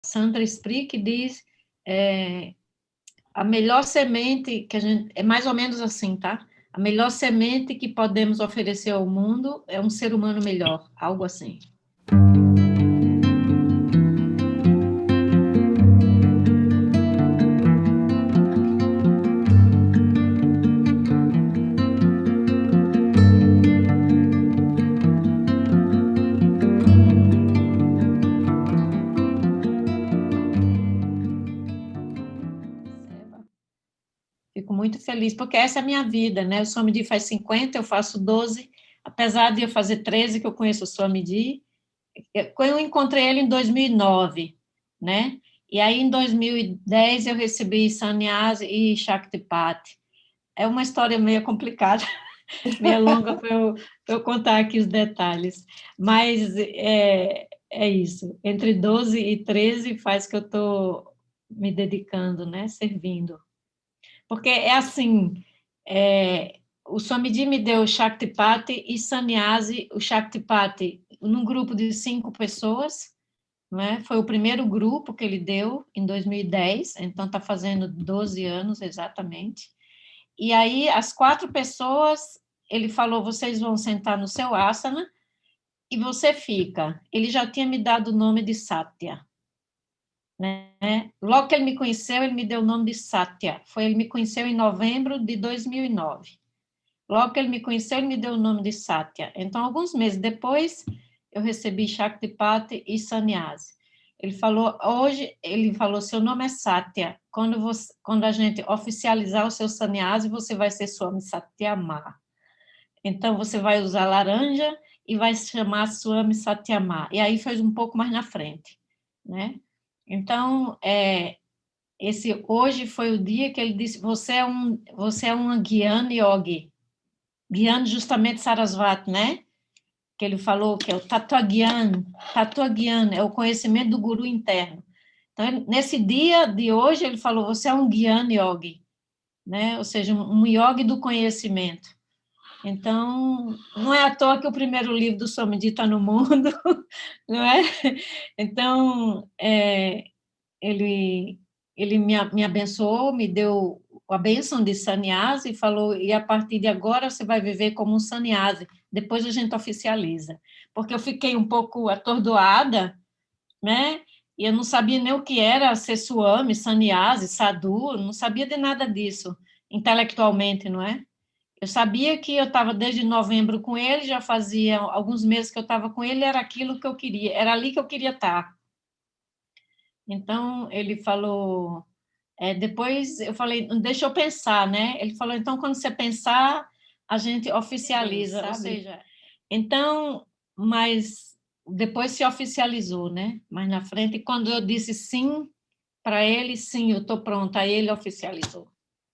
Sandra Sprick diz a melhor semente que a gente... É mais ou menos assim, tá? A melhor semente que podemos oferecer ao mundo é um ser humano melhor, algo assim. Fico muito feliz, porque essa é a minha vida, né? O Swamiji faz 50, eu faço 12, apesar de eu fazer 13, que eu conheço o Swamiji. Eu encontrei ele em 2009, né? E aí, em 2010, eu recebi Sannyas e Shaktipat. É uma história meio complicada, meio longa para eu contar aqui os detalhes. Mas é isso. Entre 12 e 13 faz que eu estou me dedicando, né? Servindo. Porque é assim, o Swamiji me deu Shaktipati e Sannyasi, o Shaktipati, num grupo de 5 pessoas, né? Foi o primeiro grupo que ele deu em 2010, então está fazendo 12 anos exatamente. E aí, as 4 pessoas, ele falou, vocês vão sentar no seu asana e você fica. Ele já tinha me dado o nome de Satya, né? Logo que ele me conheceu, ele me deu o nome de Satya. Ele me conheceu em novembro de 2009. Logo que ele me conheceu, ele me deu o nome de Satya. Então, alguns meses depois, eu recebi Shaktipati e Sannyasi. Ele falou, seu nome é Satya. Quando a gente oficializar o seu Sannyasi, você vai ser Swami Satyama. Então, você vai usar laranja e vai se chamar Swami Satyama. E aí foi um pouco mais na frente, né? Então, hoje foi o dia que ele disse, você é um Gyana Yogi. Gyana justamente Sarasvati, né? Que ele falou que é o Tattva Gyana, é o conhecimento do guru interno. Então, nesse dia de hoje, ele falou, você é um Gyana Yogi, né? Ou seja, um yogi do conhecimento. Então, não é à toa que o primeiro livro do Swamiji está no mundo, não é? Então, ele me abençoou, me deu a bênção de sannyasi e falou, e a partir de agora você vai viver como um sannyasi, depois a gente oficializa. Porque eu fiquei um pouco atordoada, né? E eu não sabia nem o que era ser swami, sannyasi, sadhu, não sabia de nada disso, intelectualmente, não é? Eu sabia que eu estava desde novembro com ele, já fazia alguns meses que eu estava com ele, era aquilo que eu queria, era ali que eu queria estar. Então, ele falou, depois eu falei, deixa eu pensar, né? Ele falou, então, quando você pensar, a gente oficializa, sabe? Ou seja, então, mas depois se oficializou, né? Mais na frente, e quando eu disse sim para ele, sim, eu estou pronta, aí ele oficializou,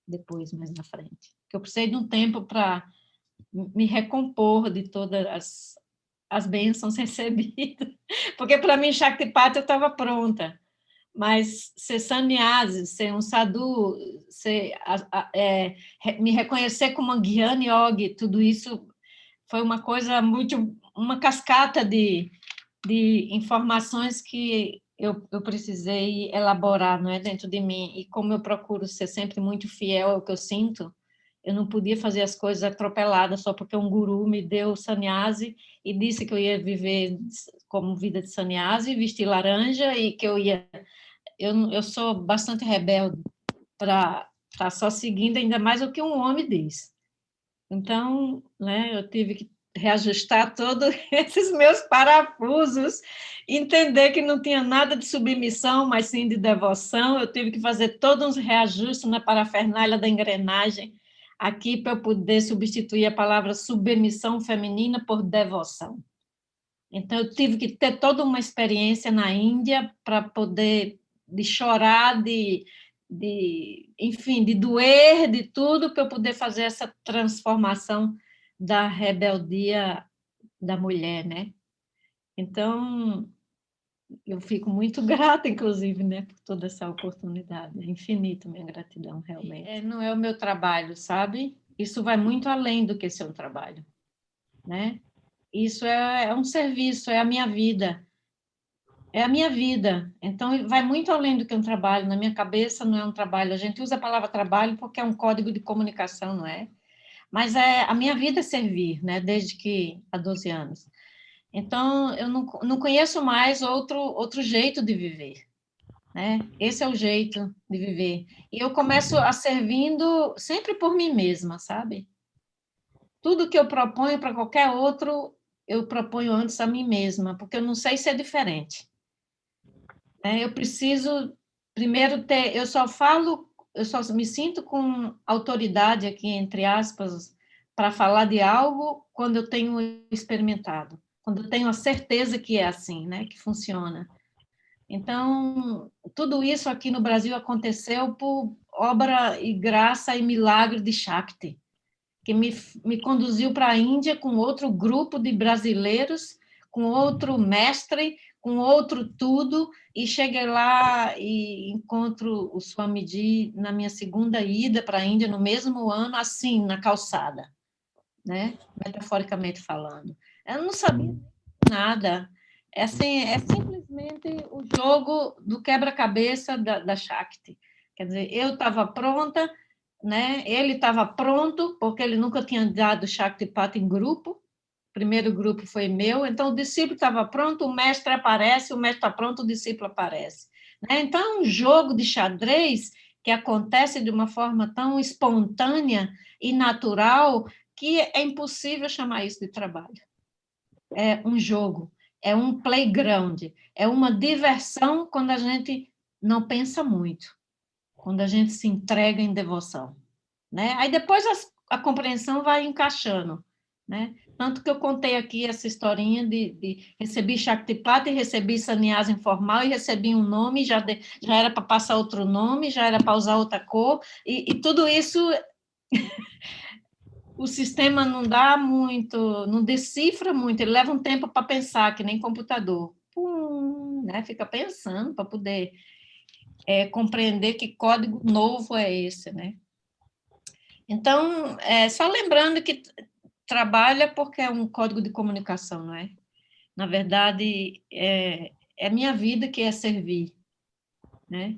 depois, mais na frente. Porque eu precisei de um tempo para me recompor de todas as bênçãos recebidas, porque para mim, Shaktipat, eu estava pronta. Mas ser sannyasi, ser um sadhu, me reconhecer como uma Gyana Yogi, tudo isso foi uma coisa uma cascata de informações que eu precisei elaborar, não é, dentro de mim. E como eu procuro ser sempre muito fiel ao que eu sinto, eu não podia fazer as coisas atropeladas só porque um guru me deu sannyasi e disse que eu ia viver como vida de sannyasi, vestir laranja e que eu ia... Eu sou bastante rebelde para estar só seguindo, ainda mais o que um homem diz. Então, né, eu tive que reajustar todos esses meus parafusos, entender que não tinha nada de submissão, mas sim de devoção. Eu tive que fazer todos uns reajustes na parafernália da engrenagem, aqui para eu poder substituir a palavra submissão feminina por devoção. Então, eu tive que ter toda uma experiência na Índia para poder de chorar, enfim, de doer, de tudo, para eu poder fazer essa transformação da rebeldia da mulher, né? Então, eu fico muito grata, inclusive, né, por toda essa oportunidade. É infinita minha gratidão, realmente. Não é o meu trabalho, sabe? Isso vai muito além do que ser um trabalho, né? Isso é um serviço, é a minha vida. É a minha vida. Então, vai muito além do que um trabalho. Na minha cabeça, não é um trabalho. A gente usa a palavra trabalho porque é um código de comunicação, não é? Mas a minha vida é servir, né? Desde que há 12 anos. Então, eu não conheço mais outro jeito de viver, né? Esse é o jeito de viver. E eu começo a servindo sempre por mim mesma, sabe? Tudo que eu proponho para qualquer outro, eu proponho antes a mim mesma, porque eu não sei se é diferente, né? Eu preciso primeiro ter, eu só me sinto com autoridade aqui, entre aspas, para falar de algo quando eu tenho experimentado, quando eu tenho a certeza que é assim, né, que funciona. Então, tudo isso aqui no Brasil aconteceu por obra e graça e milagre de Shakti, que me conduziu para a Índia com outro grupo de brasileiros, com outro mestre, com outro tudo, e cheguei lá e encontro o Swamiji na minha segunda ida para a Índia, no mesmo ano, assim, na calçada, né? Metaforicamente falando. Eu não sabia nada. É, assim, é simplesmente o jogo do quebra-cabeça da Shakti. Quer dizer, eu estava pronta, né? Ele estava pronto, porque ele nunca tinha dado Shaktipat em grupo. O primeiro grupo foi meu, então o discípulo estava pronto, o mestre aparece, o mestre está pronto, o discípulo aparece. Né? Então, é um jogo de xadrez que acontece de uma forma tão espontânea e natural que é impossível chamar isso de trabalho. É um jogo, é um playground, é uma diversão quando a gente não pensa muito, quando a gente se entrega em devoção, né? Aí depois a compreensão vai encaixando, né? Tanto que eu contei aqui essa historinha de recebi Shaktipat e recebi sannyasa informal e recebi um nome, já era para passar outro nome, já era para usar outra cor, e tudo isso o sistema não dá muito, não decifra muito, ele leva um tempo para pensar, que nem computador. Pum, né? Fica pensando para poder compreender que código novo é esse, né? Então, só lembrando que trabalha porque é um código de comunicação, não é? Na verdade, é minha vida que é servir, né?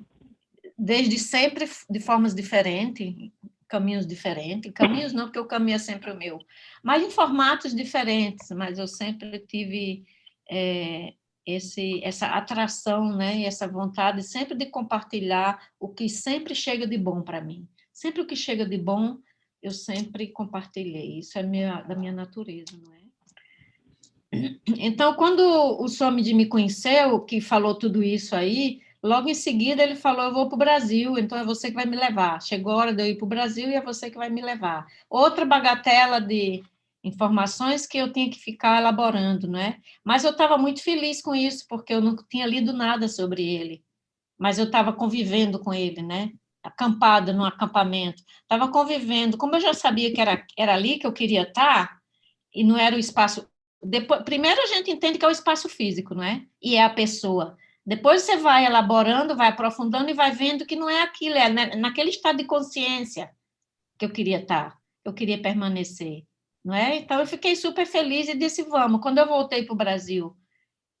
Desde sempre, de formas diferentes, caminhos não, porque o caminho é sempre o meu, mas em formatos diferentes, mas eu sempre tive essa atração, né, essa vontade sempre de compartilhar o que sempre chega de bom para mim. Sempre o que chega de bom, eu sempre compartilhei. Isso é da minha natureza, não é? Então, quando o Swamiji me conheceu, que falou tudo isso aí, logo em seguida ele falou, eu vou para o Brasil, então é você que vai me levar. Chegou a hora de eu ir para o Brasil e é você que vai me levar. Outra bagatela de informações que eu tinha que ficar elaborando, né? Mas eu estava muito feliz com isso, porque eu não tinha lido nada sobre ele. Mas eu estava convivendo com ele, né? Acampada no acampamento. Estava convivendo. Como eu já sabia que era ali que eu queria estar, e não era o espaço. Depois, primeiro a gente entende que é o espaço físico, não é? E é a pessoa. Depois você vai elaborando, vai aprofundando e vai vendo que não é aquilo, é naquele estado de consciência que eu queria estar, eu queria permanecer, não é? Então eu fiquei super feliz e disse vamos. Quando eu voltei para o Brasil,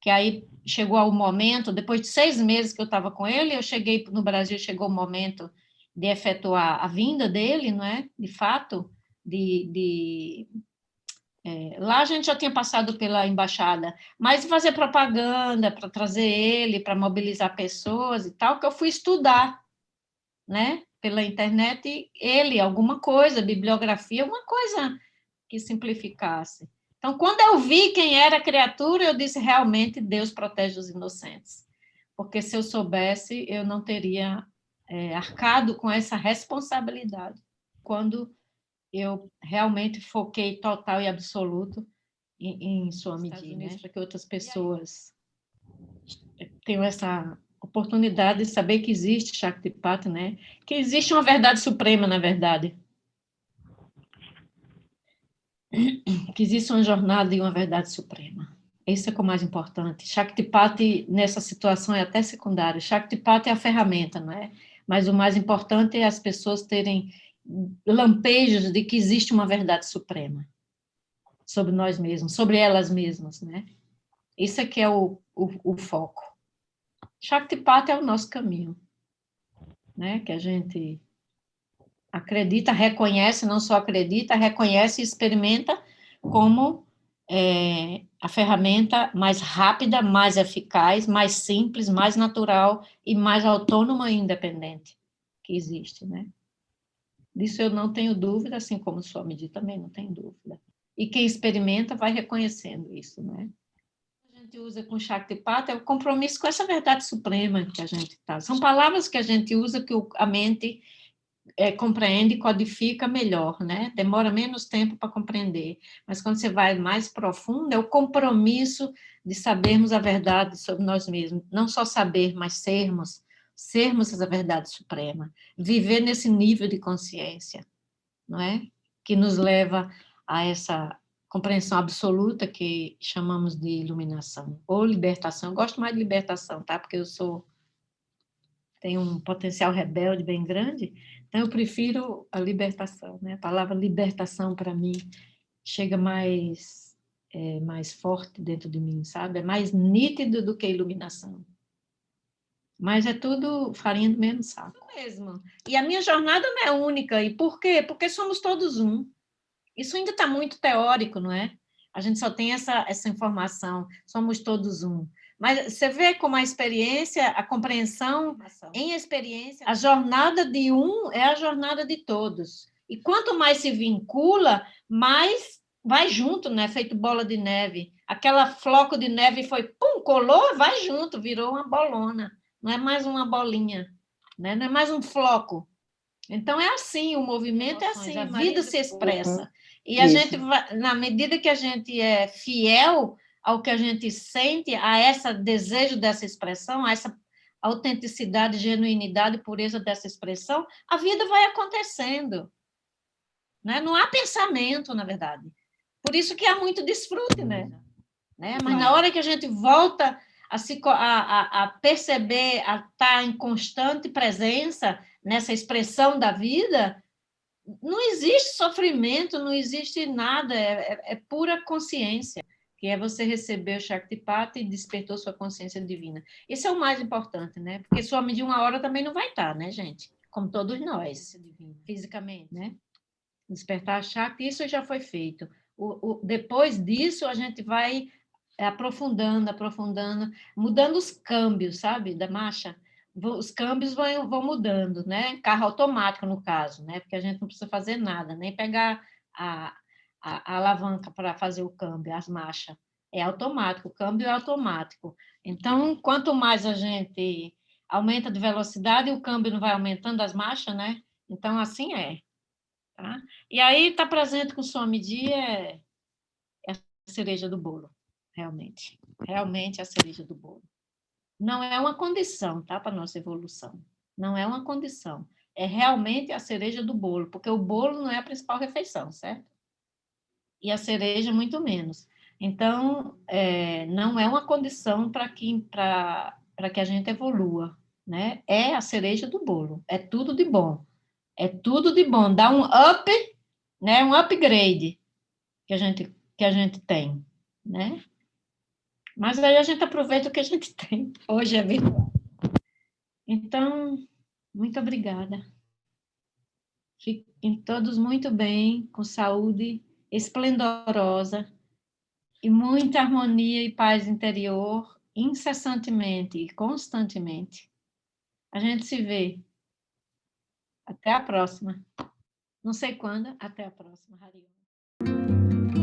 que aí chegou ao momento, depois de 6 meses que eu estava com ele, eu cheguei no Brasil, chegou o momento de efetuar a vinda dele, não é? De fato, de lá a gente já tinha passado pela embaixada, mas fazer propaganda para trazer ele, para mobilizar pessoas e tal, que eu fui estudar, né, pela internet, ele, alguma coisa, bibliografia, alguma coisa que simplificasse. Então, quando eu vi quem era a criatura, eu disse, realmente, Deus protege os inocentes. Porque se eu soubesse, eu não teria arcado com essa responsabilidade. Quando eu realmente foquei total e absoluto em sua medida, né? Para que outras pessoas tenham essa oportunidade de saber que existe Shaktipat, né? Que existe uma verdade suprema, na verdade. Que existe uma jornada e uma verdade suprema. Isso é o mais importante. Shaktipat, nessa situação, é até secundário. Shaktipat é a ferramenta, não é? Mas o mais importante é as pessoas terem lampejos de que existe uma verdade suprema sobre nós mesmos, sobre elas mesmas, né? Isso é que é o foco. Shaktipata é o nosso caminho, né? Que a gente acredita, reconhece, não só acredita, reconhece e experimenta como a ferramenta mais rápida, mais eficaz, mais simples, mais natural e mais autônoma e independente que existe, né? Disso eu não tenho dúvida, assim como Swamiji também não tem dúvida. E quem experimenta vai reconhecendo isso, né? A gente usa com Shaktipata é o compromisso com essa verdade suprema que a gente está. São palavras que a gente usa que a mente compreende e codifica melhor, né? Demora menos tempo para compreender, mas quando você vai mais profundo, é o compromisso de sabermos a verdade sobre nós mesmos, não só saber, mas sermos essa verdade suprema, viver nesse nível de consciência, não é? Que nos leva a essa compreensão absoluta que chamamos de iluminação ou libertação. Eu gosto mais de libertação, tá? Porque tenho um potencial rebelde bem grande, então eu prefiro a libertação, né? A palavra libertação, para mim, chega mais forte dentro de mim, sabe? É mais nítido do que iluminação. Mas é tudo farinha do mesmo saco. Isso mesmo. E a minha jornada não é única. E por quê? Porque somos todos um. Isso ainda está muito teórico, não é? A gente só tem essa informação, somos todos um. Mas você vê como a experiência, a compreensão em experiência, a jornada de um é a jornada de todos. E quanto mais se vincula, mais vai junto, né? Feito bola de neve. Aquela floco de neve foi, pum, colou, vai junto, virou uma bolona. Não é mais uma bolinha, né? Não é mais um floco. Então, é assim, o movimento é assim, a vida se expressa. E a gente, na medida que a gente é fiel ao que a gente sente, a esse desejo dessa expressão, a essa autenticidade, genuinidade, pureza dessa expressão, a vida vai acontecendo. Né? Não há pensamento, na verdade. Por isso que há muito desfrute, né? Mas na hora que a gente volta a perceber, a estar em constante presença nessa expressão da vida, não existe sofrimento, não existe nada, é pura consciência, que é você receber o Shaktipata e despertou sua consciência divina. Isso é o mais importante, né? Porque sua de uma hora também não vai estar, né, gente? Como todos nós, fisicamente, né? Despertar a Shakti, isso já foi feito. Depois disso, a gente vai aprofundando, mudando os câmbios, sabe, da marcha. Os câmbios vão mudando, né? Carro automático, no caso, né? Porque a gente não precisa fazer nada, nem pegar a alavanca para fazer o câmbio, as marchas. É automático, o câmbio é automático. Então, quanto mais a gente aumenta de velocidade, o câmbio não vai aumentando as marchas, né? Então, assim é. Tá? E aí, estar presente com o Swamiji é a cereja do bolo, realmente. Realmente é a cereja do bolo. Não é uma condição, tá, para a nossa evolução. Não é uma condição. É realmente a cereja do bolo, porque o bolo não é a principal refeição, certo? E a cereja, muito menos. Então, não é uma condição para que a gente evolua, né? É a cereja do bolo. É tudo de bom. É tudo de bom. Dá um up, né? Um upgrade que a gente tem, né? Mas aí a gente aproveita o que a gente tem. Hoje é virtual. Então, muito obrigada. Fiquem todos muito bem, com saúde esplendorosa e muita harmonia e paz interior, incessantemente e constantemente. A gente se vê. Até a próxima. Não sei quando, até a próxima, Hariom.